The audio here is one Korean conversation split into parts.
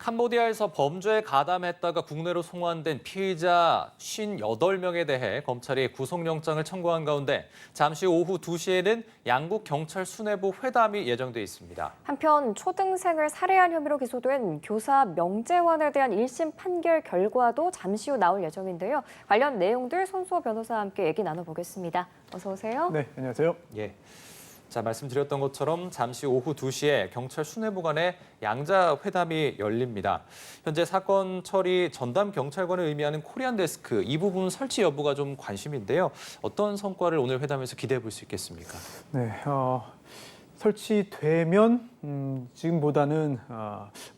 캄보디아에서 범죄에 가담했다가 국내로 송환된 피의자 58명에 대해 검찰이 구속영장을 청구한 가운데 잠시 오후 2시에는 양국 경찰 수뇌부 회담이 예정돼 있습니다. 한편 초등생을 살해한 혐의로 기소된 교사 명재환에 대한 1심 판결 결과도 잠시 후 나올 예정인데요. 관련 내용들 손수호 변호사와 함께 얘기 나눠보겠습니다. 어서 오세요. 네, 안녕하세요. 예. 자, 말씀드렸던 것처럼 잠시 오후 2시에 경찰 수뇌부 간의 양자 회담이 열립니다. 현재 사건 처리 전담 경찰관을 의미하는 코리안 데스크 이 부분 설치 여부가 좀 관심인데요. 어떤 성과를 오늘 회담에서 기대해 볼 수 있겠습니까? 네, 설치되면 지금보다는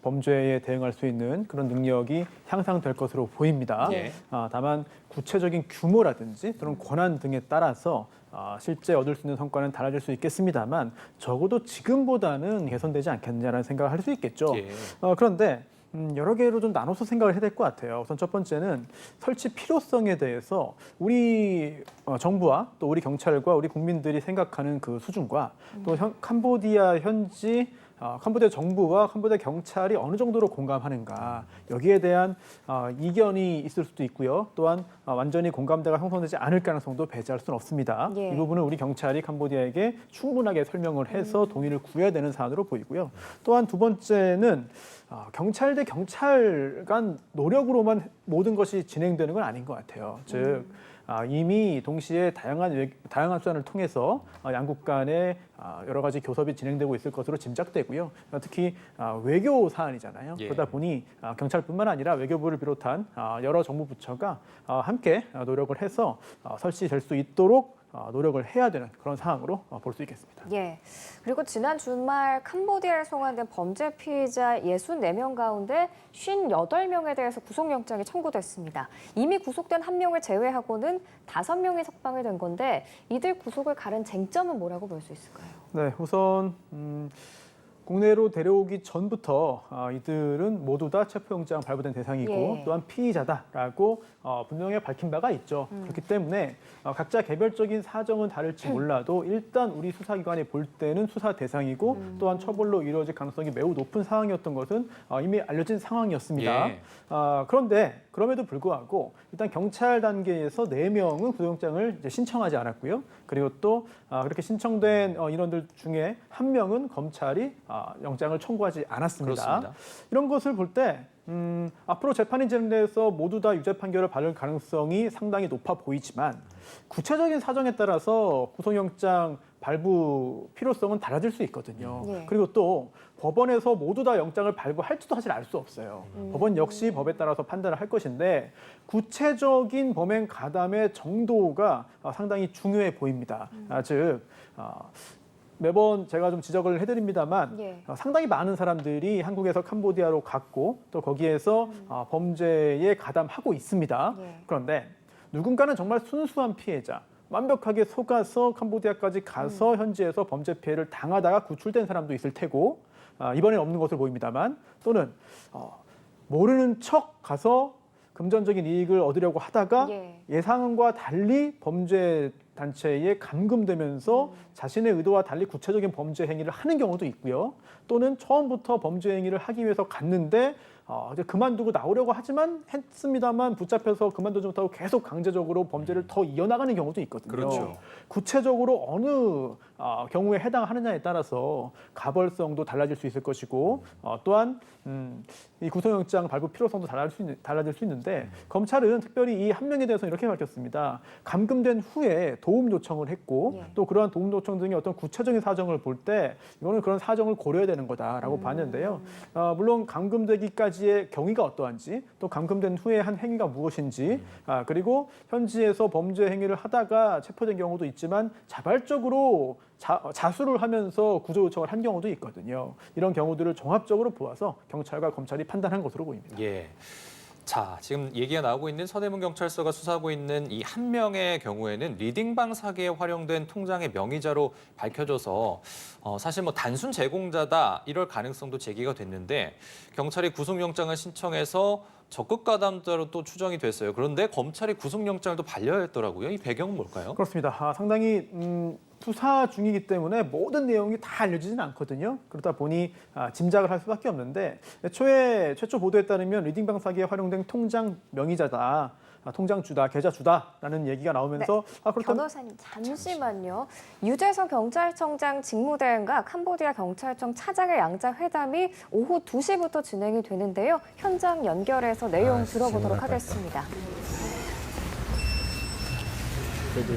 범죄에 대응할 수 있는 그런 능력이 향상될 것으로 보입니다. 네. 다만 구체적인 규모라든지 또는 권한 등에 따라서 실제 얻을 수 있는 성과는 달라질 수 있겠습니다만 적어도 지금보다는 개선되지 않겠느냐라는 생각을 할 수 있겠죠. 예. 그런데 여러 개로 좀 나눠서 생각을 해야 될 것 같아요. 우선 첫 번째는 설치 필요성에 대해서 우리 정부와 또 우리 경찰과 우리 국민들이 생각하는 그 수준과 또 캄보디아 현지 캄보디아 정부와 캄보디아 경찰이 어느 정도로 공감하는가 여기에 대한 이견이 있을 수도 있고요. 또한 완전히 공감대가 형성되지 않을 가능성도 배제할 수는 없습니다. 예. 이 부분은 우리 경찰이 캄보디아에게 충분하게 설명을 해서 동의를 구해야 되는 사안으로 보이고요. 또한 두 번째는 경찰 대 경찰 간 노력으로만 모든 것이 진행되는 건 아닌 것 같아요. 즉 이미 동시에 다양한 수단을 통해서 양국 간에 여러 가지 교섭이 진행되고 있을 것으로 짐작되고요. 특히 외교 사안이잖아요. 예. 그러다 보니 경찰뿐만 아니라 외교부를 비롯한 여러 정부 부처가 함께 노력을 해서 설치될 수 있도록 노력을 해야 되는 그런 상황으로 볼 수 있겠습니다. 예. 그리고 지난 주말 캄보디아에 송환된 범죄 피의자 64명 가운데 58명에 대해서 구속영장이 청구됐습니다. 이미 구속된 1명을 제외하고는 5명이 석방이 된 건데 이들 구속을 가른 쟁점은 뭐라고 볼 수 있을까요? 네, 우선 국내로 데려오기 전부터 이들은 모두 다 체포영장 발부된 대상이고 예. 또한 피의자다라고 분명히 밝힌 바가 있죠. 그렇기 때문에 각자 개별적인 사정은 다를지 몰라도 일단 우리 수사기관이 볼 때는 수사 대상이고 또한 처벌로 이루어질 가능성이 매우 높은 상황이었던 것은 이미 알려진 상황이었습니다. 예. 그런데 그럼에도 불구하고 일단 경찰 단계에서 4명은 구속영장을 이제 신청하지 않았고요. 그리고 또 그렇게 신청된 인원들 중에 1명은 검찰이 영장을 청구하지 않았습니다. 그렇습니다. 이런 것을 볼 때 앞으로 재판이 진행돼서 모두 다 유죄 판결을 받을 가능성이 상당히 높아 보이지만 구체적인 사정에 따라서 구속영장 발부 필요성은 달라질 수 있거든요. 예. 그리고 또 법원에서 모두 다 영장을 발부할지도 사실 알 수 없어요. 법원 역시 법에 따라서 판단을 할 것인데 구체적인 범행 가담의 정도가 상당히 중요해 보입니다. 즉 매번 제가 좀 지적을 해드립니다만 예. 상당히 많은 사람들이 한국에서 캄보디아로 갔고 또 거기에서 범죄에 가담하고 있습니다. 예. 그런데 누군가는 정말 순수한 피해자, 완벽하게 속아서 캄보디아까지 가서 현지에서 범죄 피해를 당하다가 구출된 사람도 있을 테고 이번엔 없는 것으로 보입니다만 또는 모르는 척 가서 금전적인 이익을 얻으려고 하다가 예. 예상과 달리 범죄 단체에 감금되면서 자신의 의도와 달리 구체적인 범죄 행위를 하는 경우도 있고요. 또는 처음부터 범죄 행위를 하기 위해서 갔는데 이제 그만두고 나오려고 하지만 했습니다만 붙잡혀서 그만두지 못하고 계속 강제적으로 범죄를 더 이어나가는 경우도 있거든요. 그렇죠. 구체적으로 어느 경우에 해당하느냐에 따라서 가벌성도 달라질 수 있을 것이고 또한 이 구속영장 발부 필요성도 달라질 수 있는데 검찰은 특별히 이 1명에 대해서 이렇게 밝혔습니다. 감금된 후에 도움 요청을 했고 예. 또 그러한 도움 요청 등의 어떤 구체적인 사정을 볼 때 이거는 그런 사정을 고려해야 되는 거다라고 봤는데요. 물론 감금되기까지의 경위가 어떠한지 또 감금된 후에 한 행위가 무엇인지 그리고 현지에서 범죄 행위를 하다가 체포된 경우도 있지만 자발적으로 자수를 하면서 구조 요청을 한 경우도 있거든요. 이런 경우들을 종합적으로 보아서 경찰과 검찰이 판단한 것으로 보입니다. 예. 자, 지금 얘기가 나오고 있는 서대문 경찰서가 수사하고 있는 이 1명의 경우에는 리딩방 사기에 활용된 통장의 명의자로 밝혀져서 사실 뭐 단순 제공자다 이럴 가능성도 제기가 됐는데 경찰이 구속영장을 신청해서 적극 가담자로 또 추정이 됐어요. 그런데 검찰이 구속영장을 또 반려했더라고요. 이 배경은 뭘까요? 그렇습니다. 상당히 수사 중이기 때문에 모든 내용이 다 알려지진 않거든요. 그러다 보니 짐작을 할 수밖에 없는데 애초에 최초 보도에 따르면 리딩방 사기에 활용된 통장 명의자다. 통장 주다, 계좌 주다라는 얘기가 나오면서 그렇다면 변호사님 잠시만요. 유재석 경찰청장 직무대행과 캄보디아 경찰청 차장의 양자 회담이 오후 2시부터 진행이 되는데요. 현장 연결해서 내용 들어보도록 하겠습니다. 그래도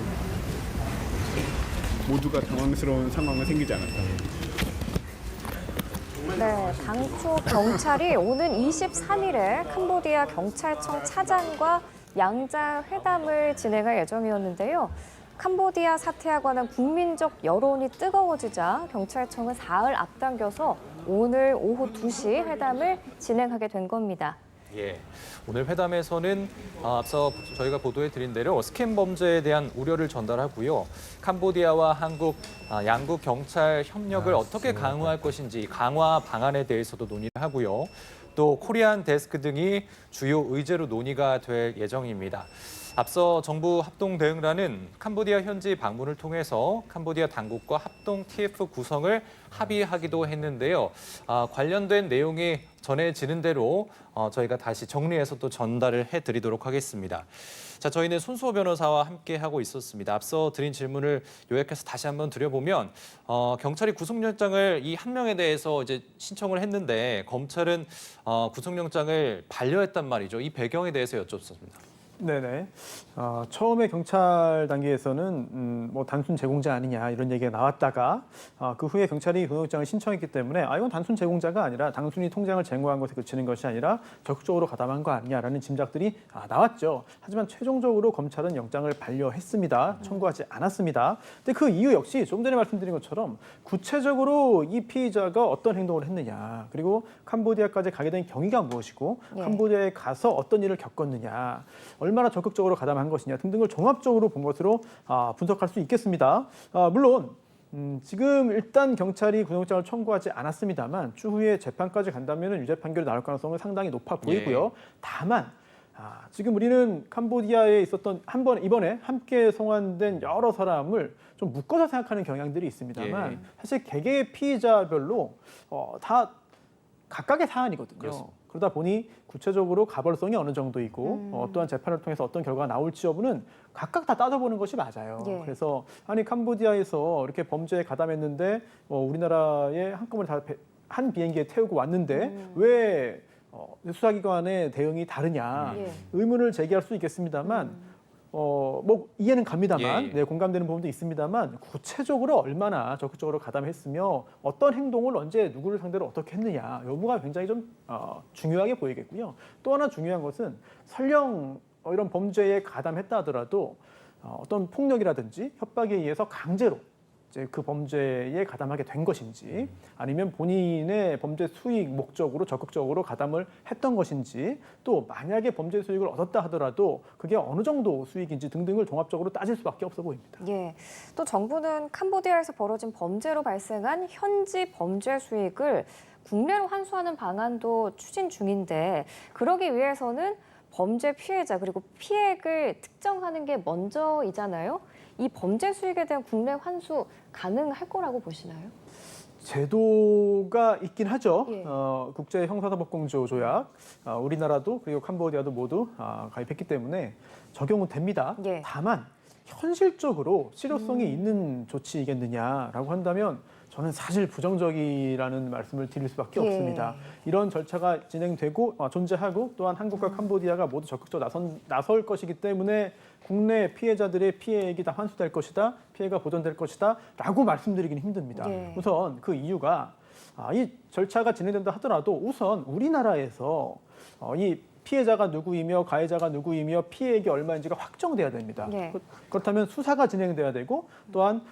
모두가 당황스러운 상황은 생기지 않았다. 네, 당초 경찰이 오는 23일에 캄보디아 경찰청 차장과 양자 회담을 진행할 예정이었는데요. 캄보디아 사태와 관한 국민적 여론이 뜨거워지자 경찰청은 사흘 앞당겨서 오늘 오후 2시 회담을 진행하게 된 겁니다. 예, 오늘 회담에서는 앞서 저희가 보도해드린 대로 스캠 범죄에 대한 우려를 전달하고요. 캄보디아와 한국 양국 경찰 협력을 어떻게 강화할 것인지 강화 방안에 대해서도 논의를 하고요. 또 코리안 데스크 등이 주요 의제로 논의가 될 예정입니다. 앞서 정부 합동대응단은 캄보디아 현지 방문을 통해서 캄보디아 당국과 합동 TF 구성을 합의하기도 했는데요. 관련된 내용이 전해지는 대로 저희가 다시 정리해서 또 전달을 해드리도록 하겠습니다. 자, 저희는 손수호 변호사와 함께 하고 있었습니다. 앞서 드린 질문을 요약해서 다시 한번 드려보면 경찰이 구속영장을 이 한 명에 대해서 이제 신청을 했는데 검찰은 구속영장을 반려했단 말이죠. 이 배경에 대해서 여쭙습니다. 네네. 처음에 경찰 단계에서는 뭐 단순 제공자 아니냐 이런 얘기가 나왔다가 그 후에 경찰이 구속영장을 신청했기 때문에 이건 단순 제공자가 아니라 단순히 통장을 제공한 것에 그치는 것이 아니라 적극적으로 가담한 거 아니냐라는 짐작들이 나왔죠. 하지만 최종적으로 검찰은 영장을 반려했습니다. 청구하지 않았습니다. 근데 그 이유 역시 좀 전에 말씀드린 것처럼 구체적으로 이 피의자가 어떤 행동을 했느냐, 그리고 캄보디아까지 가게 된 경위가 무엇이고 캄보디아에 가서 어떤 일을 겪었느냐, 얼마나 적극적으로 가담한 것이냐 등등을 종합적으로 본 것으로 분석할 수 있겠습니다. 물론 지금 일단 경찰이 구속영장을 청구하지 않았습니다만 추후에 재판까지 간다면 유죄 판결이 나올 가능성은 상당히 높아 보이고요. 다만 지금 우리는 캄보디아에 있었던 이번에 함께 송환된 여러 사람을 좀 묶어서 생각하는 경향들이 있습니다만 사실 개개의 피의자별로 다 각각의 사안이거든요. 그렇습니다. 그러다 보니 구체적으로 가벌성이 어느 정도 있고 또한 재판을 통해서 어떤 결과가 나올지 여부는 각각 다 따져보는 것이 맞아요. 그래서 아니 캄보디아에서 이렇게 범죄에 가담했는데 우리나라에 한꺼번에 다 한 비행기에 태우고 왔는데 왜 수사기관의 대응이 다르냐 의문을 제기할 수 있겠습니다만 뭐 이해는 갑니다만 네, 공감되는 부분도 있습니다만 구체적으로 얼마나 적극적으로 가담했으며 어떤 행동을 언제 누구를 상대로 어떻게 했느냐 여부가 굉장히 좀 중요하게 보이겠고요. 또 하나 중요한 것은 설령 이런 범죄에 가담했다 하더라도 어떤 폭력이라든지 협박에 의해서 강제로 이제 그 범죄에 가담하게 된 것인지 아니면 본인의 범죄 수익 목적으로 적극적으로 가담을 했던 것인지 또 만약에 범죄 수익을 얻었다 하더라도 그게 어느 정도 수익인지 등등을 종합적으로 따질 수밖에 없어 보입니다. 예. 또 정부는 캄보디아에서 벌어진 범죄로 발생한 현지 범죄 수익을 국내로 환수하는 방안도 추진 중인데 그러기 위해서는 범죄 피해자 그리고 피해액을 특정하는 게 먼저이잖아요. 이 범죄 수익에 대한 국내 환수 가능할 거라고 보시나요? 제도가 있긴 하죠. 국제 형사사법공조 조약, 우리나라도 그리고 캄보디아도 모두 가입했기 때문에 적용은 됩니다. 다만 현실적으로 실효성이 있는 조치이겠느냐라고 한다면 저는 사실 부정적이라는 말씀을 드릴 수밖에 없습니다. 이런 절차가 진행되고 존재하고 또한 한국과 캄보디아가 모두 적극적으로 나설 것이기 때문에 국내 피해자들의 피해액이 다 환수될 것이다, 피해가 보전될 것이다 라고 말씀드리기는 힘듭니다. 우선 그 이유가 이 절차가 진행된다 하더라도 우선 우리나라에서 이 피해자가 누구이며 가해자가 누구이며 피해액이 얼마인지가 확정돼야 됩니다. 그렇다면 수사가 진행돼야 되고 또한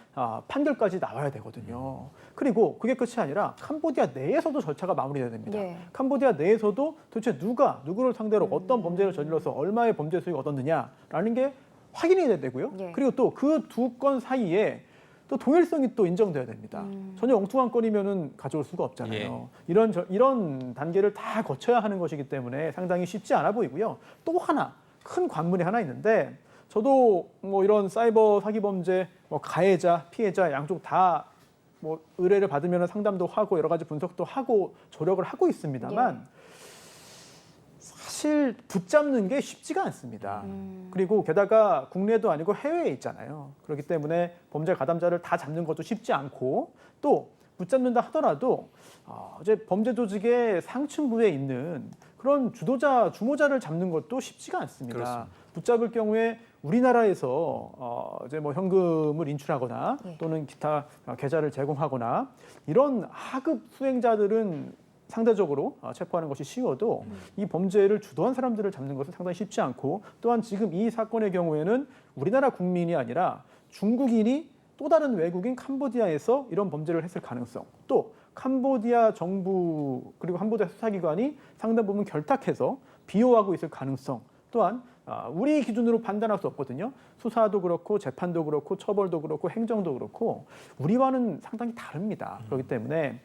판결까지 나와야 되거든요. 그리고 그게 끝이 아니라 캄보디아 내에서도 절차가 마무리돼야 됩니다. 캄보디아 내에서도 도대체 누가 누구를 상대로 어떤 범죄를 저질러서 얼마의 범죄 수익을 얻었느냐라는 게 확인이 돼야 되고요. 그리고 또 그 두 건 사이에 또 동일성이 또 인정돼야 됩니다. 전혀 엉뚱한 건이면은 가져올 수가 없잖아요. 이런 단계를 다 거쳐야 하는 것이기 때문에 상당히 쉽지 않아 보이고요. 또 하나 큰 관문이 하나 있는데 저도 뭐 이런 사이버 사기 범죄 뭐 가해자, 피해자 양쪽 다 뭐 의뢰를 받으면 상담도 하고 여러 가지 분석도 하고 조력을 하고 있습니다만 사실 붙잡는 게 쉽지가 않습니다. 그리고 게다가 국내도 아니고 해외에 있잖아요. 그렇기 때문에 범죄 가담자를 다 잡는 것도 쉽지 않고 또 붙잡는다 하더라도 이제 범죄 조직의 상층부에 있는 그런 주도자, 주모자를 잡는 것도 쉽지가 않습니다. 그렇습니다. 붙잡을 경우에 우리나라에서 이제 뭐 현금을 인출하거나 또는 기타 계좌를 제공하거나 이런 하급 수행자들은 상대적으로 체포하는 것이 쉬워도 이 범죄를 주도한 사람들을 잡는 것은 상당히 쉽지 않고 또한 지금 이 사건의 경우에는 우리나라 국민이 아니라 중국인이 또 다른 외국인 캄보디아에서 이런 범죄를 했을 가능성 또 캄보디아 정부 그리고 캄보디아 수사기관이 상당 부분 결탁해서 비호하고 있을 가능성 또한 우리 기준으로 판단할 수 없거든요. 수사도 그렇고 재판도 그렇고 처벌도 그렇고 행정도 그렇고 우리와는 상당히 다릅니다. 그렇기 때문에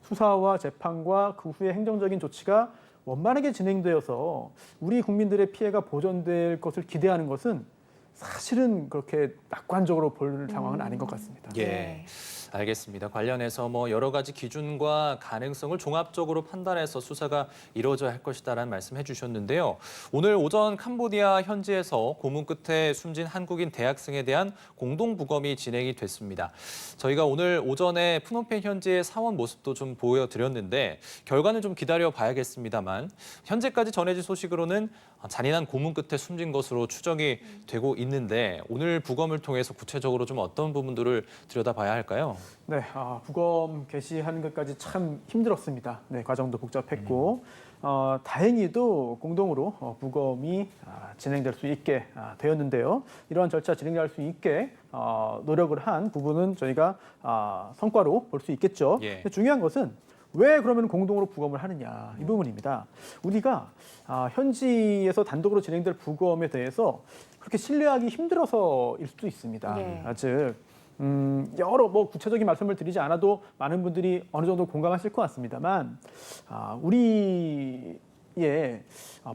수사와 재판과 그 후에 행정적인 조치가 원만하게 진행되어서 우리 국민들의 피해가 보전될 것을 기대하는 것은 사실은 그렇게 낙관적으로 볼 상황은 아닌 것 같습니다. 예. 알겠습니다. 관련해서 뭐 여러 가지 기준과 가능성을 종합적으로 판단해서 수사가 이루어져야 할 것이다라는 말씀해 주셨는데요. 오늘 오전 캄보디아 현지에서 고문 끝에 숨진 한국인 대학생에 대한 공동 부검이 진행이 됐습니다. 저희가 오늘 오전에 프놈펜 현지의 사원 모습도 좀 보여드렸는데 결과는 좀 기다려 봐야겠습니다만 현재까지 전해진 소식으로는 잔인한 고문 끝에 숨진 것으로 추정이 되고 있는데 오늘 부검을 통해서 구체적으로 좀 어떤 부분들을 들여다봐야 할까요? 네, 부검 개시하는 것까지 참 힘들었습니다. 네, 과정도 복잡했고 다행히도 공동으로 부검이 진행될 수 있게 되었는데요. 이러한 절차 진행할 수 있게 노력을 한 부분은 저희가 성과로 볼 수 있겠죠. 예. 근데 중요한 것은 왜 그러면 공동으로 부검을 하느냐 이 부분입니다. 우리가 현지에서 단독으로 진행될 부검에 대해서 그렇게 신뢰하기 힘들어서일 수도 있습니다. 네. 즉 여러 뭐 구체적인 말씀을 드리지 않아도 많은 분들이 어느 정도 공감하실 것 같습니다만 우리의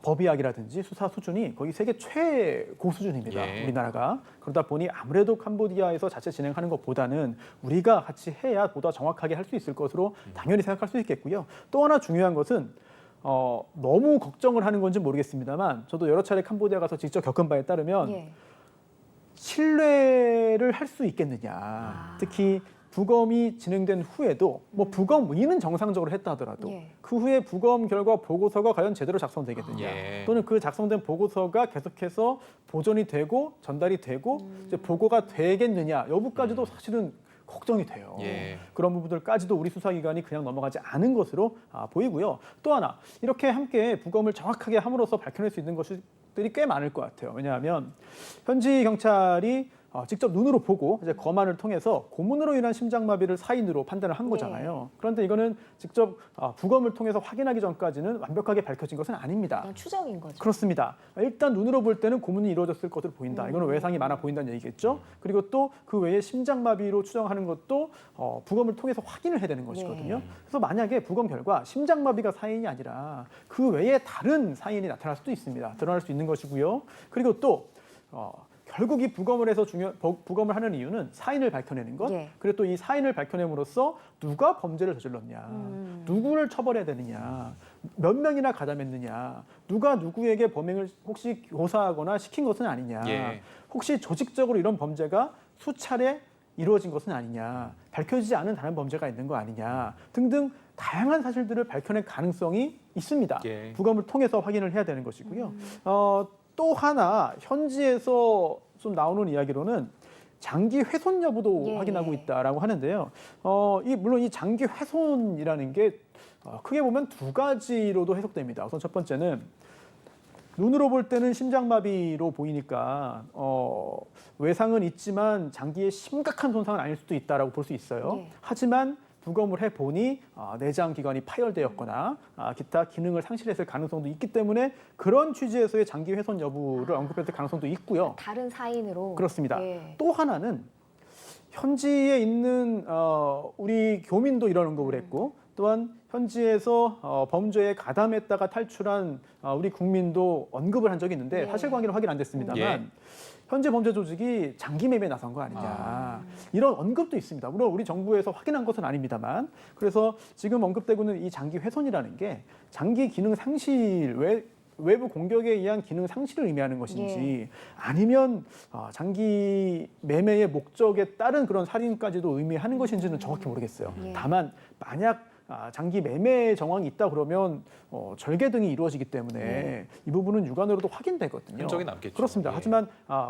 법의학이라든지 수사 수준이 거의 세계 최고 수준입니다. 예. 우리나라가 그러다 보니 아무래도 캄보디아에서 자체 진행하는 것보다는 우리가 같이 해야 보다 정확하게 할 수 있을 것으로 당연히 생각할 수 있겠고요. 또 하나 중요한 것은 너무 걱정을 하는 건지 모르겠습니다만 저도 여러 차례 캄보디아 가서 직접 겪은 바에 따르면 신뢰를 할 수 있겠느냐. 특히 부검이 진행된 후에도 뭐 부검의는 정상적으로 했다 하더라도 그 후에 부검 결과 보고서가 과연 제대로 작성되겠느냐. 또는 그 작성된 보고서가 계속해서 보존이 되고 전달이 되고 이제 보고가 되겠느냐 여부까지도 사실은 걱정이 돼요. 그런 부분들까지도 우리 수사기관이 그냥 넘어가지 않은 것으로 보이고요. 또 하나 이렇게 함께 부검을 정확하게 함으로써 밝혀낼 수 있는 것들이 꽤 많을 것 같아요. 왜냐하면 현지 경찰이 직접 눈으로 보고 이제 검안을 통해서 고문으로 인한 심장마비를 사인으로 판단을 한 거잖아요. 그런데 이거는 직접 부검을 통해서 확인하기 전까지는 완벽하게 밝혀진 것은 아닙니다. 그냥 추정인 거죠. 그렇습니다. 일단 눈으로 볼 때는 고문이 이루어졌을 것으로 보인다. 이거는 외상이 많아 보인다는 얘기겠죠. 그리고 또 그 외에 심장마비로 추정하는 것도 부검을 통해서 확인을 해야 되는 것이거든요. 그래서 만약에 부검 결과 심장마비가 사인이 아니라 그 외에 다른 사인이 나타날 수도 있습니다. 드러날 수 있는 것이고요. 그리고 또 결국 이 부검을 해서 부검을 하는 이유는 사인을 밝혀내는 것, 그리고 또 이 사인을 밝혀냄으로써 누가 범죄를 저질렀냐, 누구를 처벌해야 되느냐, 몇 명이나 가담했느냐, 누가 누구에게 범행을 혹시 교사하거나 시킨 것은 아니냐, 혹시 조직적으로 이런 범죄가 수차례 이루어진 것은 아니냐, 밝혀지지 않은 다른 범죄가 있는 거 아니냐 등등 다양한 사실들을 밝혀낼 가능성이 있습니다. 부검을 통해서 확인을 해야 되는 것이고요. 또 하나 현지에서 좀 나오는 이야기로는 장기 훼손 여부도 확인하고 있다라고 하는데요. 물론 이 장기 훼손이라는 게 크게 보면 두 가지로도 해석됩니다. 우선 첫 번째는 눈으로 볼 때는 심장마비로 보이니까 외상은 있지만 장기에 심각한 손상은 아닐 수도 있다라고 볼 수 있어요. 하지만 부검을 해보니 내장 기관이 파열되었거나 기타 기능을 상실했을 가능성도 있기 때문에 그런 취지에서의 장기 훼손 여부를 언급했을 가능성도 있고요. 다른 사인으로. 그렇습니다. 또 하나는 현지에 있는 우리 교민도 이런 언급을 했고 또한 현지에서 범죄에 가담했다가 탈출한 우리 국민도 언급을 한 적이 있는데 예. 사실관계는 확인 안 됐습니다만 예. 현재 범죄 조직이 장기 매매에 나선 거 아니냐 이런 언급도 있습니다. 물론 우리 정부에서 확인한 것은 아닙니다만 그래서 지금 언급되고 있는 이 장기 훼손이라는 게 장기 기능 상실 외부 공격에 의한 기능 상실을 의미하는 것인지 아니면 장기 매매의 목적에 따른 그런 살인까지도 의미하는 것인지는 정확히 모르겠어요. 예. 다만 만약 장기 매매 정황이 있다 그러면 절개 등이 이루어지기 때문에 이 부분은 육안으로도 확인되거든요. 흔적이 남겠죠. 그렇습니다. 예. 하지만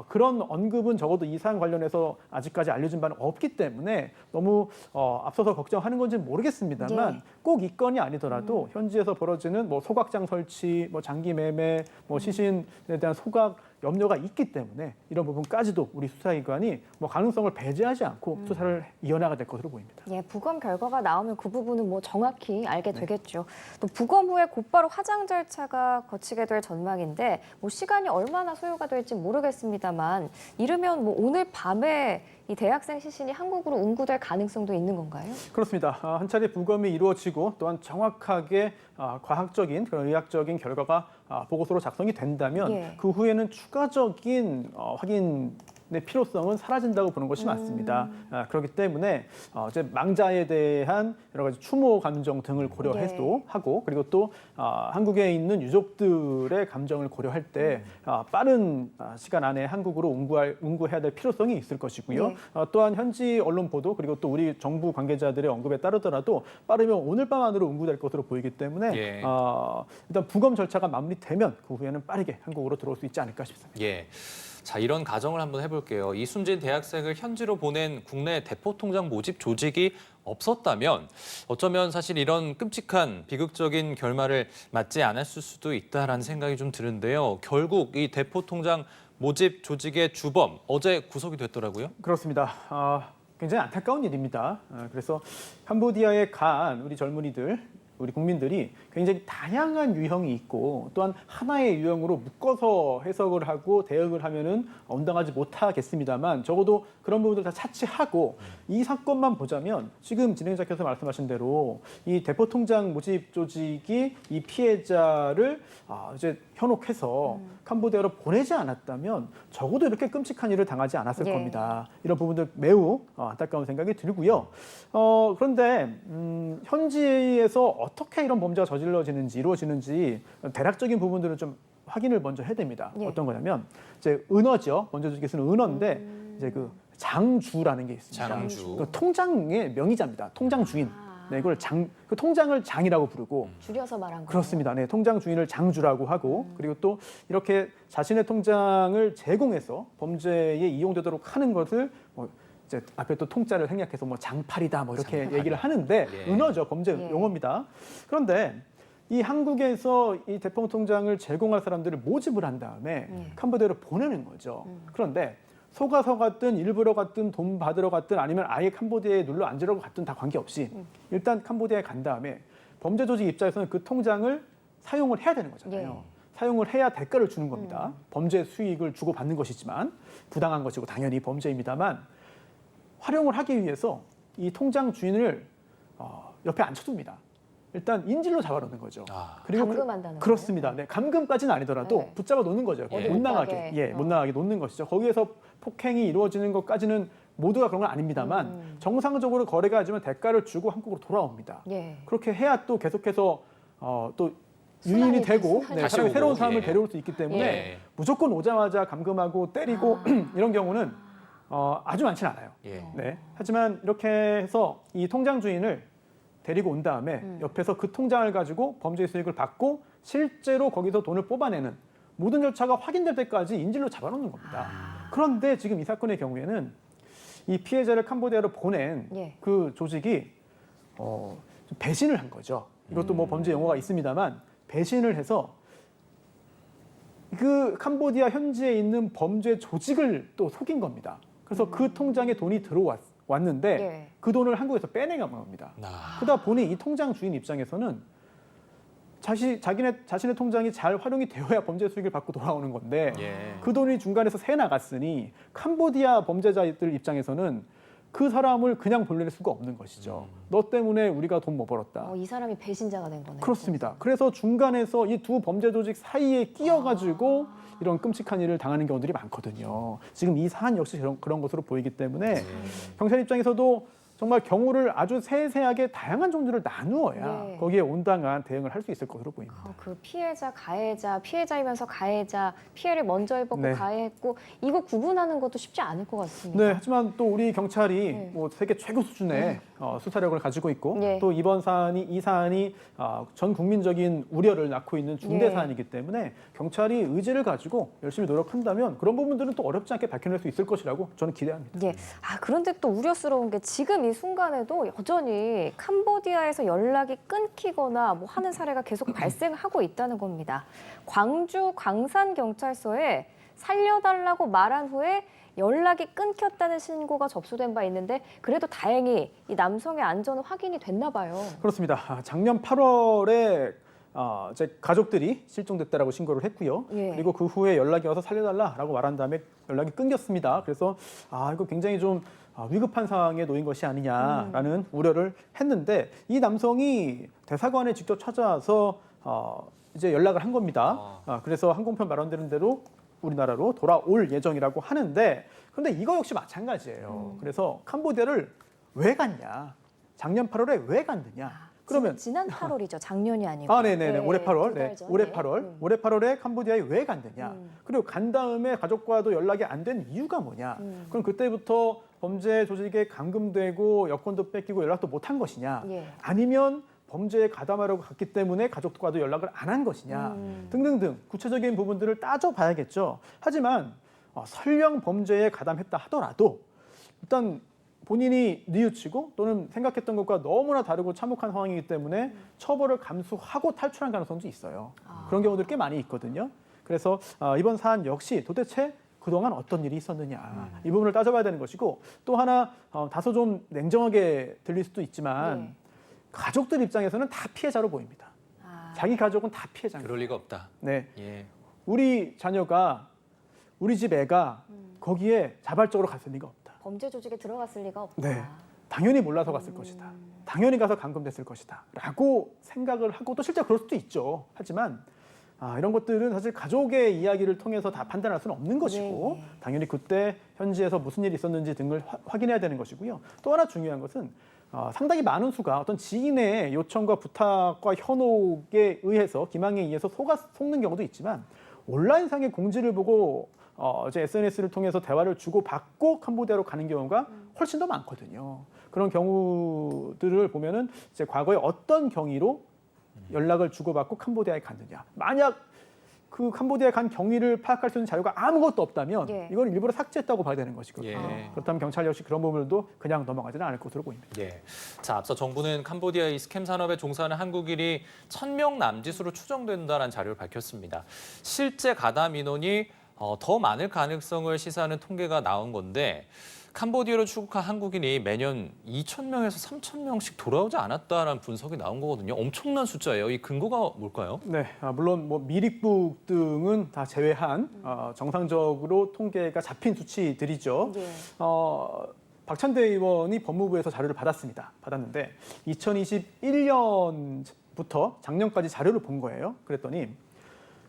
그런 언급은 적어도 이 사안 관련해서 아직까지 알려진 바는 없기 때문에 너무 앞서서 걱정하는 건지는 모르겠습니다만 예. 꼭 이 건이 아니더라도 현지에서 벌어지는 뭐 소각장 설치, 뭐 장기 매매, 뭐 시신에 대한 소각 염려가 있기 때문에 이런 부분까지도 우리 수사기관이 뭐 가능성을 배제하지 않고 수사를 이어나가야 될 것으로 보입니다. 예, 부검 결과가 나오면 그 부분은 뭐 정확히 알게 되겠죠. 또 부검 후에 곧바로 화장 절차가 거치게 될 전망인데 뭐 시간이 얼마나 소요가 될지 모르겠습니다만 이르면 뭐 오늘 밤에 이 대학생 시신이 한국으로 운구될 가능성도 있는 건가요? 그렇습니다. 한 차례 부검이 이루어지고 또한 정확하게 과학적인 그런 의학적인 결과가 보고서로 작성이 된다면 예. 그 후에는 추가적인 확인의 필요성은 사라진다고 보는 것이 맞습니다. 그렇기 때문에 이제 망자에 대한 여러 가지 추모 감정 등을 고려해도 예. 하고 그리고 또 한국에 있는 유족들의 감정을 고려할 때 빠른 시간 안에 한국으로 운구해야 될 필요성이 있을 것이고요. 예. 또한 현지 언론 보도 그리고 또 우리 정부 관계자들의 언급에 따르더라도 빠르면 오늘 밤 안으로 운구될 것으로 보이기 때문에 예. 일단 부검 절차가 마무리되면 그 후에는 빠르게 한국으로 들어올 수 있지 않을까 싶습니다. 예. 자, 이런 가정을 한번 해볼게요. 이순진 대학생을 현지로 보낸 국내 대포 통장 모집 조직이 없었다면 어쩌면 사실 이런 끔찍한 비극적인 결말을 맞지 않았을 수도 있다라는 생각이 좀 드는데요. 결국 이 대포 통장 모집 조직의 주범 어제 구속이 됐더라고요. 그렇습니다. 굉장히 안타까운 일입니다. 그래서 캄보디아에 간 우리 젊은이들, 우리 국민들이 굉장히 다양한 유형이 있고 또한 하나의 유형으로 묶어서 해석을 하고 대응을 하면은 온당하지 못하겠습니다만 적어도 그런 부분들 다 차치하고 이 사건만 보자면 지금 진행자께서 말씀하신 대로 이 대포 통장 모집 조직이 이 피해자를 이제 현혹해서 캄보디아로 보내지 않았다면 적어도 이렇게 끔찍한 일을 당하지 않았을 예. 겁니다. 이런 부분들 매우 안타까운 생각이 들고요. 그런데 현지에서 어떻게 이런 범죄가 저질러지는지 이루어지는지 대략적인 부분들은 좀 확인을 먼저 해야 됩니다. 예. 어떤 거냐면 이제 은어죠. 먼저 조직에 쓰는 은어인데 이제 그 장주라는 게 있습니다. 장주. 그 통장의 명의자입니다. 통장 주인. 네, 이걸 그 통장을 장이라고 부르고 줄여서 말한 거예요. 그렇습니다. 네, 통장 주인을 장주라고 하고 그리고 또 이렇게 자신의 통장을 제공해서 범죄에 이용되도록 하는 것을 뭐 이제 앞에 또 통자를 생략해서 뭐 장팔이다 뭐 이렇게 얘기를 하는데 예. 은어죠. 범죄 예. 용어입니다. 그런데 이 한국에서 이 대포 통장을 제공할 사람들을 모집을 한 다음에 캄보디아로 보내는 거죠. 그런데 속아서 갔든 일부러 갔든 돈 받으러 갔든 아니면 아예 캄보디아에 눌러 앉으려고 갔든 다 관계없이 일단 캄보디아에 간 다음에 범죄 조직 입장에서는 그 통장을 사용을 해야 되는 거잖아요. 예. 사용을 해야 대가를 주는 겁니다. 범죄 수익을 주고 받는 것이지만 부당한 것이고 당연히 범죄입니다만 활용을 하기 위해서 이 통장 주인을 옆에 앉혀둡니다. 일단 인질로 잡아놓는 거죠. 감금한다는 그렇습니다. 네, 감금까지는 아니더라도 네. 붙잡아 놓는 거죠. 어디 못 못 나가게, 가게. 예, 못 나가게 놓는 것이죠. 거기에서 폭행이 이루어지는 것까지는 모두가 그런 건 아닙니다만 정상적으로 거래가 하지만 대가를 주고 한국으로 돌아옵니다. 예. 그렇게 해야 또 계속해서 또 순환이 유인이 되고 순환이 네, 다시 사람이 오고, 새로운 사람을 예. 데려올 수 있기 때문에 예. 무조건 오자마자 감금하고 때리고 이런 경우는 아주 많지는 않아요. 예. 네. 하지만 이렇게 해서 이 통장 주인을 데리고 온 다음에 옆에서 그 통장을 가지고 범죄 수익을 받고 실제로 거기서 돈을 뽑아내는 모든 절차가 확인될 때까지 인질로 잡아놓는 겁니다. 그런데 지금 이 사건의 경우에는 이 피해자를 캄보디아로 보낸 예. 그 조직이 좀 배신을 한 거죠. 이것도 뭐 범죄 용어가 있습니다만 배신을 해서 그 캄보디아 현지에 있는 범죄 조직을 또 속인 겁니다. 그래서 그 통장에 돈이 들어왔는데 예. 그 돈을 한국에서 빼내간 겁니다. 그러다 보니 이 통장 주인 입장에서는 자신의 통장이 잘 활용이 되어야 범죄 수익을 받고 돌아오는 건데 예. 그 돈이 중간에서 새 나갔으니 캄보디아 범죄자들 입장에서는 그 사람을 그냥 보낼 수가 없는 것이죠. 너 때문에 우리가 돈 못 벌었다. 이 사람이 배신자가 된 거네요. 그렇습니다. 그래서 중간에서 이 두 범죄 조직 사이에 끼어가지고 이런 끔찍한 일을 당하는 경우들이 많거든요. 지금 이 사안 역시 그런 것으로 보이기 때문에 경찰 입장에서도 정말 경우를 아주 세세하게 다양한 종류를 나누어야 네. 거기에 온당한 대응을 할 수 있을 것으로 보입니다. 그 피해자, 가해자, 피해자이면서 가해자, 피해를 먼저 입었고 네. 가해했고 이거 구분하는 것도 쉽지 않을 것 같습니다. 네, 하지만 또 우리 경찰이 네. 뭐 세계 최고 수준의 수사력을 가지고 있고 네. 또 이 사안이 전 국민적인 우려를 낳고 있는 중대 네. 사안이기 때문에 경찰이 의지를 가지고 열심히 노력한다면 그런 부분들은 또 어렵지 않게 밝혀낼 수 있을 것이라고 저는 기대합니다. 예. 그런데 또 우려스러운 게 지금 이 순간에도 여전히 캄보디아에서 연락이 끊기거나 뭐 하는 사례가 계속 발생하고 있다는 겁니다. 광주 광산경찰서에 살려달라고 말한 후에 연락이 끊겼다는 신고가 접수된 바 있는데 그래도 다행히 이 남성의 안전은 확인이 됐나 봐요. 그렇습니다. 작년 8월에 제 가족들이 실종됐다라고 신고를 했고요. 예. 그리고 그 후에 연락이 와서 살려달라라고 말한 다음에 연락이 끊겼습니다. 그래서 이거 굉장히 좀 위급한 상황에 놓인 것이 아니냐라는 우려를 했는데 이 남성이 대사관에 직접 찾아와서 이제 연락을 한 겁니다. 그래서 항공편 마련되는 대로 우리나라로 돌아올 예정이라고 하는데 그런데 이거 역시 마찬가지예요. 그래서 캄보디아를 왜 갔냐? 작년 8월에 왜 갔느냐? 그러면 지난 8월이죠. 작년이 아니고. 네네네. 올해 8월. 두달 네. 전. 올해 네. 8월. 올해 8월에 캄보디아에 왜 갔느냐? 그리고 간 다음에 가족과도 연락이 안 된 이유가 뭐냐? 그럼 그때부터 범죄 조직에 감금되고 여권도 뺏기고 연락도 못 한 것이냐? 예. 아니면 범죄에 가담하려고 갔기 때문에 가족과도 연락을 안 한 것이냐? 등등등 구체적인 부분들을 따져봐야겠죠. 하지만 설령 범죄에 가담했다 하더라도 일단 본인이 뉘우치고 또는 생각했던 것과 너무나 다르고 참혹한 상황이기 때문에 처벌을 감수하고 탈출한 가능성도 있어요. 그런 경우들이 꽤 많이 있거든요. 그래서 이번 사안 역시 도대체 그동안 어떤 일이 있었느냐 이 부분을 따져봐야 되는 것이고 또 하나 다소 좀 냉정하게 들릴 수도 있지만 네. 가족들 입장에서는 다 피해자로 보입니다. 자기 가족은 다 피해자입니다. 그럴 리가 없다. 네, 예. 우리 자녀가 우리 집 애가 거기에 자발적으로 갔을 리가 없다. 범죄 조직에 들어갔을 리가 없다. 네, 당연히 몰라서 갔을 것이다. 당연히 가서 감금됐을 것이다. 라고 생각을 하고 또 실제 그럴 수도 있죠. 하지만 이런 것들은 사실 가족의 이야기를 통해서 다 판단할 수는 없는 것이고 네. 당연히 그때 현지에서 무슨 일이 있었는지 등을 확인해야 되는 것이고요. 또 하나 중요한 것은 상당히 많은 수가 어떤 지인의 요청과 부탁과 현혹에 의해서 기망에 의해서 속는 경우도 있지만 온라인상의 공지를 보고 이제 SNS를 통해서 대화를 주고받고 캄보디아로 가는 경우가 훨씬 더 많거든요. 그런 경우들을 보면은 이제 과거에 어떤 경위로 연락을 주고받고 캄보디아에 갔느냐. 만약 그 캄보디아에 간 경위를 파악할 수 있는 자료가 아무것도 없다면 예. 이걸 일부러 삭제했다고 봐야 되는 것이거든요. 예. 그렇다면 경찰 역시 그런 부분들도 그냥 넘어가지는 않을 것으로 보입니다. 예. 자, 앞서 정부는 캄보디아의 스캠 산업에 종사하는 한국인이 1,000명 남짓으로 추정된다는 자료를 밝혔습니다. 실제 가담 인원이 더 많을 가능성을 시사하는 통계가 나온 건데 캄보디아로 출국한 한국인이 매년 2,000명에서 3,000명씩 돌아오지 않았다라는 분석이 나온 거거든요. 엄청난 숫자예요. 이 근거가 뭘까요? 네, 물론 뭐 미립국 등은 다 제외한 정상적으로 통계가 잡힌 수치들이죠. 예. 박찬대 의원이 법무부에서 자료를 받았는데 2021년부터 작년까지 자료를 본 거예요. 그랬더니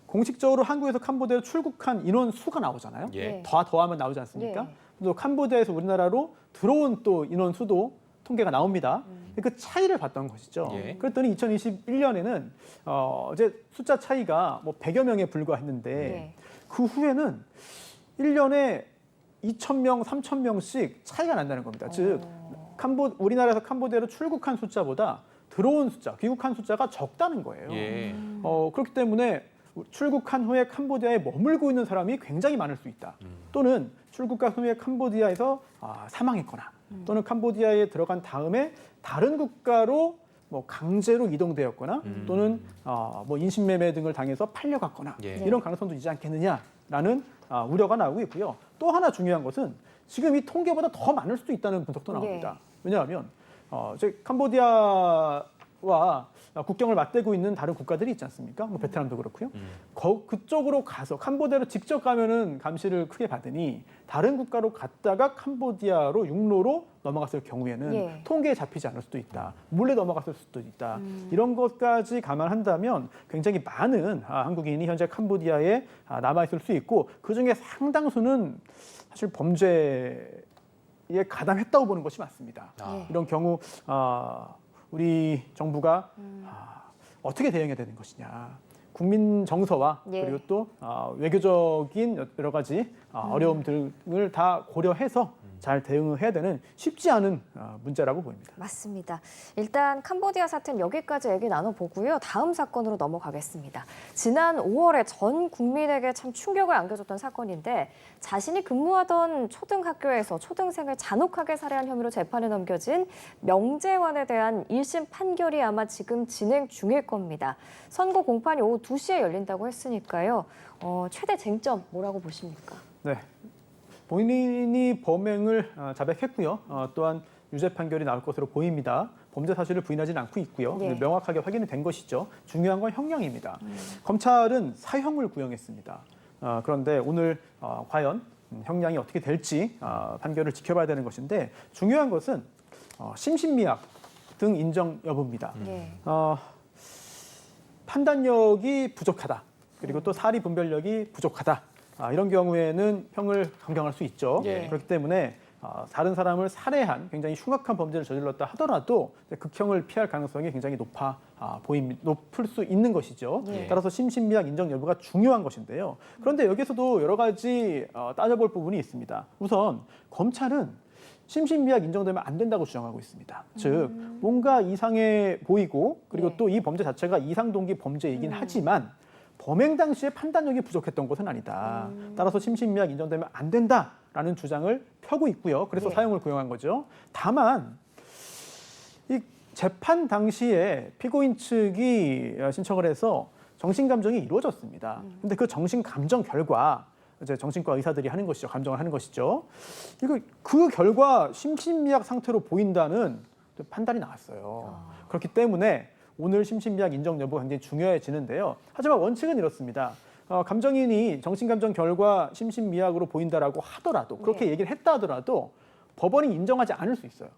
공식적으로 한국에서 캄보디아로 출국한 인원 수가 나오잖아요. 예. 더하면 나오지 않습니까? 네. 또 캄보디아에서 우리나라로 들어온 또 인원 수도 통계가 나옵니다. 그 차이를 봤던 것이죠. 예. 그랬더니 2021년에는 이제 숫자 차이가 뭐 100여 명에 불과했는데 네. 그 후에는 1년에 2,000명, 3,000명씩 차이가 난다는 겁니다. 즉 우리나라에서 캄보디아로 출국한 숫자보다 들어온 숫자, 귀국한 숫자가 적다는 거예요. 예. 그렇기 때문에 출국한 후에 캄보디아에 머물고 있는 사람이 굉장히 많을 수 있다. 또는 출국한 후에 캄보디아에서 사망했거나 또는 캄보디아에 들어간 다음에 다른 국가로 뭐 강제로 이동되었거나 또는 뭐 인신매매 등을 당해서 팔려갔거나 예. 이런 가능성도 있지 않겠느냐라는 우려가 나오고 있고요. 또 하나 중요한 것은 지금 이 통계보다 더 많을 수도 있다는 분석도 나옵니다. 왜냐하면 이제 캄보디아 캄보디아와 국경을 맞대고 있는 다른 국가들이 있지 않습니까? 뭐 베트남도 그렇고요. 그쪽으로 가서 캄보디아로 직접 가면은 감시를 크게 받으니 다른 국가로 갔다가 캄보디아로 육로로 넘어갔을 경우에는 예. 통계에 잡히지 않을 수도 있다. 몰래 넘어갔을 수도 있다. 이런 것까지 감안한다면 굉장히 많은 한국인이 현재 캄보디아에 남아 있을 수 있고 그중에 상당수는 사실 범죄에 가담했다고 보는 것이 맞습니다. 예. 이런 경우 우리 정부가 어떻게 대응해야 되는 것이냐. 국민 정서와 예. 그리고 또 외교적인 여러 가지 어려움 등을 다 고려해서 잘 대응해야 되는 쉽지 않은 문제라고 보입니다. 맞습니다. 일단 캄보디아 사태는 여기까지 얘기 나눠보고요. 다음 사건으로 넘어가겠습니다. 지난 5월에 전 국민에게 참 충격을 안겨줬던 사건인데 자신이 근무하던 초등학교에서 초등생을 잔혹하게 살해한 혐의로 재판에 넘겨진 명재환에 대한 1심 판결이 아마 지금 진행 중일 겁니다. 선고 공판이 오후 2시에 열린다고 했으니까요. 최대 쟁점 뭐라고 보십니까? 네. 본인이 범행을 자백했고요. 또한 유죄 판결이 나올 것으로 보입니다. 범죄 사실을 부인하지는 않고 있고요. 네. 명확하게 확인이 된 것이죠. 중요한 건 형량입니다. 검찰은 사형을 구형했습니다. 그런데 오늘 과연 형량이 어떻게 될지 판결을 지켜봐야 되는 것인데 중요한 것은 심신미약 등 인정 여부입니다. 예. 판단력이 부족하다. 그리고 또 사리 분별력이 부족하다. 이런 경우에는 형을 감경할 수 있죠. 예. 그렇기 때문에 다른 사람을 살해한 굉장히 흉악한 범죄를 저질렀다 하더라도 극형을 피할 가능성이 굉장히 높을 수 있는 것이죠. 예. 따라서 심신미약 인정 여부가 중요한 것인데요. 그런데 여기서도 여러 가지 따져볼 부분이 있습니다. 우선 검찰은 심신미약 인정되면 안 된다고 주장하고 있습니다. 즉 뭔가 이상해 보이고 그리고 예. 또 이 범죄 자체가 이상동기 범죄이긴 하지만 범행 당시에 판단력이 부족했던 것은 아니다. 따라서 심신미약 인정되면 안 된다라는 주장을 펴고 있고요. 그래서 예. 사형을 구형한 거죠. 다만 이 재판 당시에 피고인 측이 신청을 해서 정신감정이 이루어졌습니다. 근데 그 정신감정 결과 이제 정신과 의사들이 하는 것이죠. 감정을 하는 것이죠. 그 결과 심신미약 상태로 보인다는 판단이 나왔어요. 그렇기 때문에 오늘 심신미약 인정 여부가 굉장히 중요해지는데요. 하지만 원칙은 이렇습니다. 감정인이 정신감정 결과 심신미약으로 보인다라고 하더라도 그렇게 얘기를 했다 하더라도 법원이 인정하지 않을 수 있어요.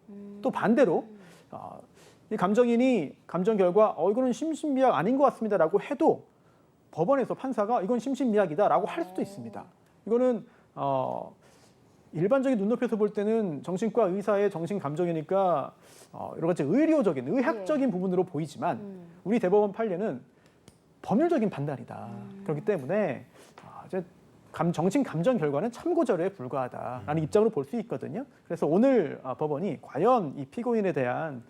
또 반대로 이 감정인이 감정 결과 이거는 심신미약 아닌 것 같습니다라고 해도 법원에서 판사가 이건 심신미약이다라고 할 수도 있습니다. 이거는 일반적인 눈높이에서 볼 때는 정신과 의사의 정신감정이니까 여러 가지 의료적인, 의학적인 부분으로 보이지만 우리 대법원 판례는 법률적인 판단이다. 그렇기 때문에 이제 정신감정 결과는 참고자료에 불과하다라는 입장으로 볼 수 있거든요. 그래서 오늘 법원이 과연 이 피고인에 대한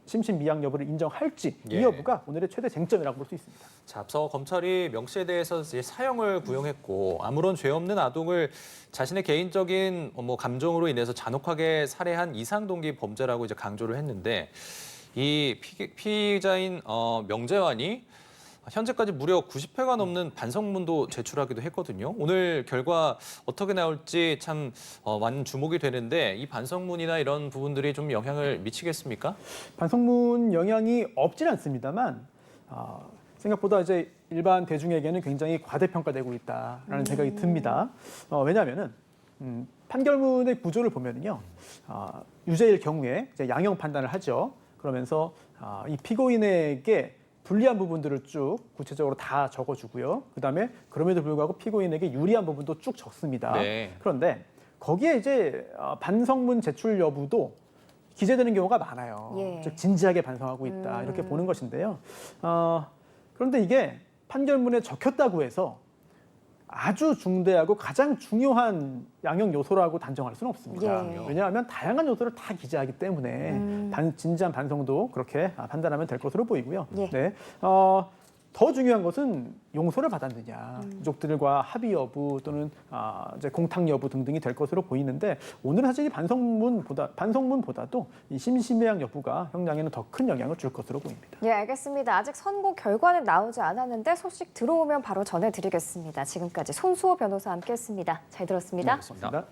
심신미약 여부를 인정할지 이 예. 여부가 오늘의 최대 쟁점이라고 볼 수 있습니다. 자, 앞서 검찰이 명 씨에 대해서 이제 사형을 구형했고 아무런 죄 없는 아동을 자신의 개인적인 감정으로 인해서 잔혹하게 살해한 이상동기 범죄라고 이제 강조를 했는데 이 피의자인 명재환이 현재까지 무려 90회가 넘는 반성문도 제출하기도 했거든요. 오늘 결과 어떻게 나올지 참 많은 주목이 되는데 이 반성문이나 이런 부분들이 좀 영향을 미치겠습니까? 반성문 영향이 없진 않습니다만 생각보다 이제 일반 대중에게는 굉장히 과대평가되고 있다라는 생각이 듭니다. 왜냐하면은 판결문의 구조를 보면은요 유죄일 경우에 이제 양형 판단을 하죠. 그러면서 이 피고인에게 불리한 부분들을 쭉 구체적으로 다 적어주고요. 그다음에 그럼에도 불구하고 피고인에게 유리한 부분도 쭉 적습니다. 네. 그런데 거기에 이제 반성문 제출 여부도 기재되는 경우가 많아요. 예. 즉 진지하게 반성하고 있다 이렇게 보는 것인데요. 그런데 이게 판결문에 적혔다고 해서 아주 중대하고 가장 중요한 양형 요소라고 단정할 수는 없습니다. 예. 왜냐하면 다양한 요소를 다 기재하기 때문에 진지한 반성도 그렇게 판단하면 될 것으로 보이고요. 예. 네. 더 중요한 것은 용서를 받았느냐, 유족들과 합의 여부 또는 이제 공탁 여부 등등이 될 것으로 보이는데 오늘은 사실 이 반성문보다도 이 심신미약 여부가 형량에는 더 큰 영향을 줄 것으로 보입니다. 네, 알겠습니다. 아직 선고 결과는 나오지 않았는데 소식 들어오면 바로 전해드리겠습니다. 지금까지 손수호 변호사 함께했습니다. 잘 들었습니다. 고맙습니다.